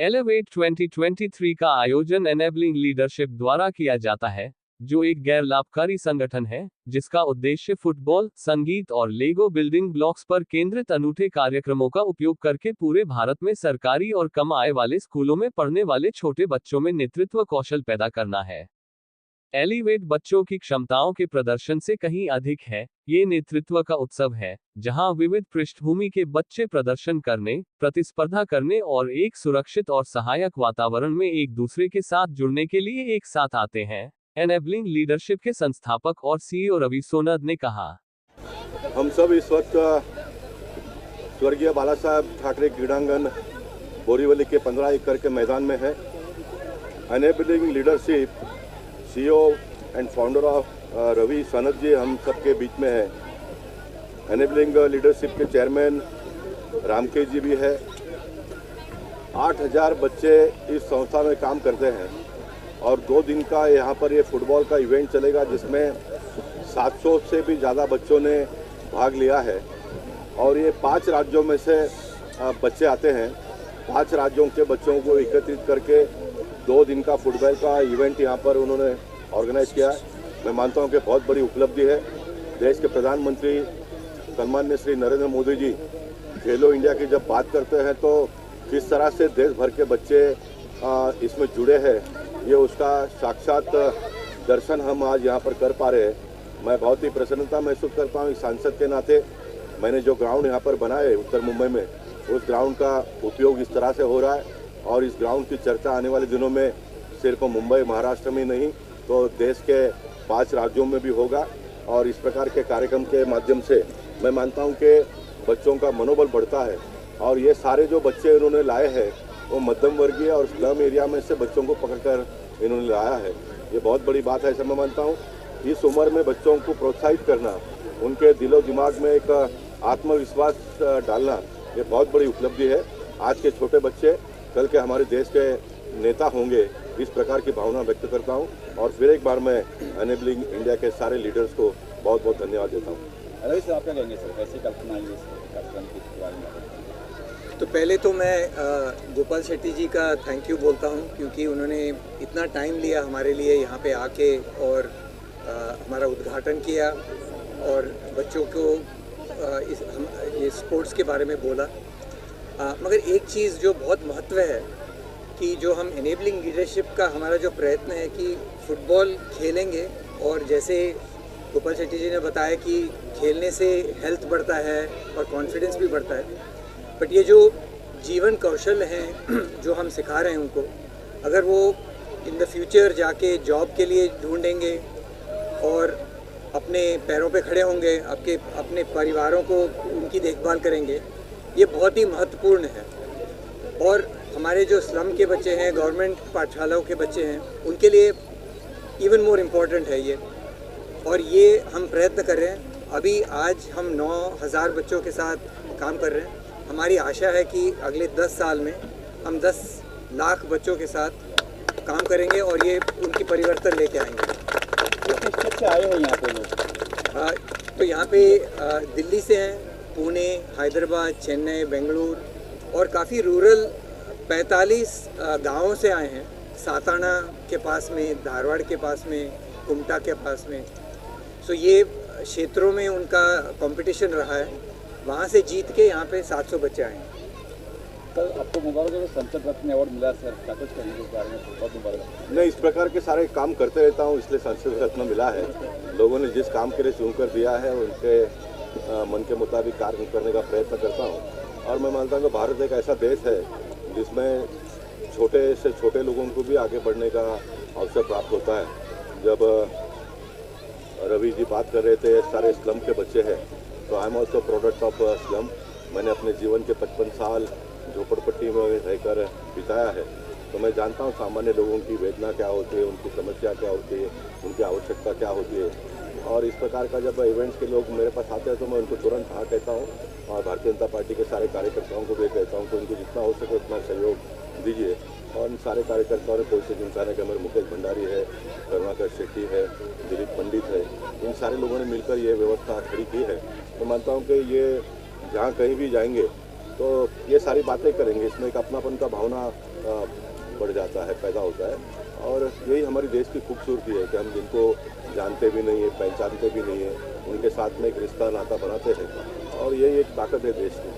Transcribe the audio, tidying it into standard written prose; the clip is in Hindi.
एलिवेट 2023 का आयोजन एनेबलिंग लीडरशिप द्वारा किया जाता है, जो एक गैर लाभकारी संगठन है, जिसका उद्देश्य फुटबॉल, संगीत और लेगो बिल्डिंग ब्लॉक्स पर केंद्रित अनूठे कार्यक्रमों का उपयोग करके पूरे भारत में सरकारी और कम आय वाले स्कूलों में पढ़ने वाले छोटे बच्चों में नेतृत्व कौशल पैदा करना है। एलिवेट बच्चों की क्षमताओं के प्रदर्शन से कहीं अधिक है, ये नेतृत्व का उत्सव है, जहां विविध पृष्ठभूमि के बच्चे प्रदर्शन करने, प्रतिस्पर्धा करने और एक सुरक्षित और सहायक वातावरण में एक दूसरे के साथ जुड़ने के लिए एक साथ आते हैं। एनेबलिंग लीडरशिप के संस्थापक और सीईओ रवि सोनद ने कहा, हम सब इस वक्त स्वर्गीय बाला साहब ठाकरे क्रीड़ांगन बोरीवली के 15 एकड़ के मैदान में है। Enabling leadership CEO and founder of Ravi Sonad ji हम सबके बीच में है। एनेबलिंग लीडरशिप के चेयरमैन रामकेश जी भी है। 8000 बच्चे इस संस्था में काम करते हैं और 2 दिन का यहाँ पर ये फुटबॉल का इवेंट चलेगा, जिसमें 700 से भी ज़्यादा बच्चों ने भाग लिया है। और ये 5 राज्यों में से बच्चे आते हैं। 5 राज्यों के बच्चों को एकत्रित करके 2 दिन का फुटबॉल का इवेंट यहाँ पर उन्होंने ऑर्गेनाइज किया है। मैं मानता हूँ कि बहुत बड़ी उपलब्धि है। देश के प्रधानमंत्री सम्माननीय श्री नरेंद्र मोदी जी खेलो इंडिया की जब बात करते हैं तो किस तरह से देश भर के बच्चे इसमें जुड़े हैं, ये उसका साक्षात दर्शन हम आज यहाँ पर कर पा रहे हैं। मैं बहुत ही प्रसन्नता महसूस करता हूँ। एक सांसद के नाते मैंने जो ग्राउंड यहाँ पर बनाए उत्तर मुंबई में, उस ग्राउंड का उपयोग इस तरह से हो रहा है और इस ग्राउंड की चर्चा आने वाले दिनों में सिर्फ मुंबई महाराष्ट्र में नहीं तो देश के 5 राज्यों में भी होगा। और इस प्रकार के कार्यक्रम के माध्यम से मैं मानता हूं कि बच्चों का मनोबल बढ़ता है। और ये सारे जो बच्चे इन्होंने लाए हैं वो मध्यम वर्गीय और स्लम एरिया में से बच्चों को पकड़कर इन्होंने लाया है। ये बहुत बड़ी बात है, ऐसा मैं मानता हूँ। इस उम्र में बच्चों को प्रोत्साहित करना, उनके दिलो दिमाग में एक आत्मविश्वास डालना, ये बहुत बड़ी उपलब्धि है। आज के छोटे बच्चे कल के हमारे देश के नेता होंगे, इस प्रकार की भावना व्यक्त करता हूं। और फिर एक बार मैं एनेबलिंग इंडिया के सारे लीडर्स को बहुत बहुत धन्यवाद देता हूं। रवि सर, आप क्या कहेंगे सर, कैसी कल्पना है इस कार्यक्रम के बारे में? तो पहले तो मैं गोपाल शेट्टी जी का थैंक यू बोलता हूं, क्योंकि उन्होंने इतना टाइम लिया हमारे लिए यहाँ पे आके और हमारा उद्घाटन किया और बच्चों को ये स्पोर्ट्स के बारे में बोला। मगर एक चीज़ जो बहुत महत्व है कि जो हम एनेबलिंग लीडरशिप का हमारा जो प्रयत्न है कि फुटबॉल खेलेंगे और जैसे गोपाल शेट्टी जी ने बताया कि खेलने से हेल्थ बढ़ता है और कॉन्फिडेंस भी बढ़ता है, बट ये जो जीवन कौशल हैं जो हम सिखा रहे हैं उनको, अगर वो इन द फ्यूचर जाके जॉब के लिए ढूंढेंगे और अपने पैरों पे खड़े होंगे, अपने परिवारों को उनकी देखभाल करेंगे, ये बहुत ही महत्वपूर्ण है। और हमारे जो स्लम के बच्चे हैं, गवर्नमेंट पाठशालाओं के बच्चे हैं, उनके लिए इवन मोर इम्पॉर्टेंट है ये। और ये हम प्रयत्न कर रहे हैं। अभी आज हम 9000 बच्चों के साथ काम कर रहे हैं। हमारी आशा है कि अगले 10 साल में हम 10 लाख बच्चों के साथ काम करेंगे और ये उनकी परिवर्तन लेके आएंगे। किस से आए हैं यहाँ पे लोग? तो यहाँ पे दिल्ली से हैं, पुणे, हैदराबाद, चेन्नई, बेंगलुरु और काफ़ी रूरल 45 गाँवों से आए हैं। साताना के पास में, धारवाड़ के पास में, कुमटा के पास में। सो ये क्षेत्रों में उनका कंपटीशन रहा है, वहाँ से जीत के यहाँ पे 700 बच्चे आए हैं। तो आपको मुबारक है, संसद रत्न अवार्ड मिला सर, क्या कुछ कहेंगे इस बारे में? बहुत मुबारक। मैं इस प्रकार के सारे काम करते रहता हूँ, इसलिए संसद रत्न मिला है। लोगों ने जिस काम के लिए चुन कर दिया है उनके मन के मुताबिक कार्य करने का प्रयत्न करता हूँ। और मैं मानता हूँ कि भारत एक ऐसा देश है जिसमें छोटे से छोटे लोगों को भी आगे बढ़ने का अवसर प्राप्त होता है। जब रवि जी बात कर रहे थे सारे स्लम के बच्चे हैं, तो I am also product of slum. मैंने अपने जीवन के 55 साल झोपड़पट्टी में रहकर बिताया है, तो मैं जानता हूँ सामान्य लोगों की वेदना क्या होती है, उनकी समस्या क्या होती है, उनकी आवश्यकता क्या होती है। और इस प्रकार का जब इवेंट्स के लोग मेरे पास आते हैं तो मैं उनको तुरंत हाँ कहता हूँ और भारतीय जनता पार्टी के सारे कार्यकर्ताओं को भी कहता हूँ कि उनको जितना हो सके उतना सहयोग दीजिए। और इन सारे कार्यकर्ताओं ने कोई से इंसान है कि हमारे मुकेश भंडारी है, करुणाकर शेट्टी है, दिलीप पंडित है, इन सारे लोगों ने मिलकर ये व्यवस्था खड़ी की है। तो मानता हूँ कि ये जहाँ कहीं भी जाएंगे तो ये सारी बातें करेंगे। इसमें एक अपनापन का भावना बढ़ जाता है, पैदा होता है। और यही हमारी देश की खूबसूरती है कि हम जिनको जानते भी नहीं है, पहचानते भी नहीं है, उनके साथ में एक रिश्ता नाता बनाते हैं, और यही एक ताकत है देश की।